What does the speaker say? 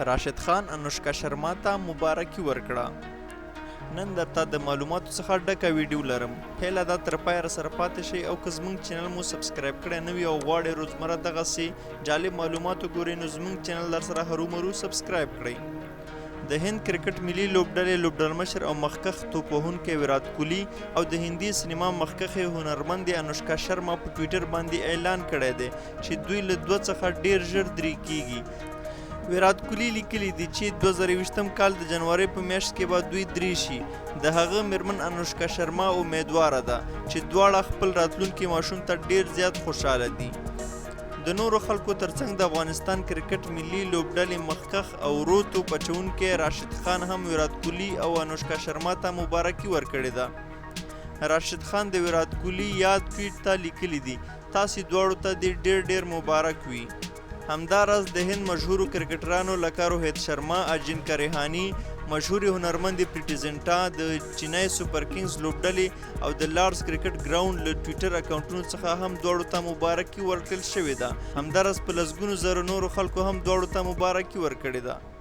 راشد خان انوشکا شرما ته مبارکي ورکړه. نن درته د معلوماتو څخه ډکه ویډیو لرم. هیله ده تر پایه سره پاتې شئ او که زموږ چینل مو سبسکرایب کړی نه وي او غواړئ روزمره دغسې جالب معلومات وګورئ نو زموږ چینل درسره هرومرو سبسکرایب کړئ. د هند کرکټ ملي لوبډلې لوبډلمشر او مخکښ توپوهونکی ویرات کوهلي او د هندي سینما مخکښې هنرمندې انوشکا شرما په ټویټر باندې اعلان کړی دی چې دوی له 2 څخه ډیر ژر درې کیږي. ویرات کوهلي لیکلي دي چې 2020م کال د جنوري په میاشت کې به دوی درې شي. د هغه میرمن انوشکا شرما امیدواره ده چې دواړه خپل راتلونکي ماشوم ته ډیر زیات خوشحاله دي. د نورو خلکو ترڅنګ د افغانستان کرکټ ملي لوبډلې مخکښ او ورو توپ اچوونکی راشد خان هم ویرات کوهلي او انوشکا شرما ته مبارکي ورکړې ده. راشد خان د ویرات کوهلي یاد ټویټ ته لیکلي دي تاسې دواړو ته دې ډیر مبارک وي. همداراز د هند مشهورو کرکټرانو لکه روهیت شرما، اجنکا ریحاني، مشهورې هنرمندې پریټي زنټا، د چینای سوپر کینګز لوبډلې او د لارډز کرکټ ګراوند له ټویټر اکاونټونو څخه هم دواړو ته مبارکي ورکړل شوې ده. همداراز په لسګونو زره نورو خلکو هم دواړو ته مبارکي ورکړې ده.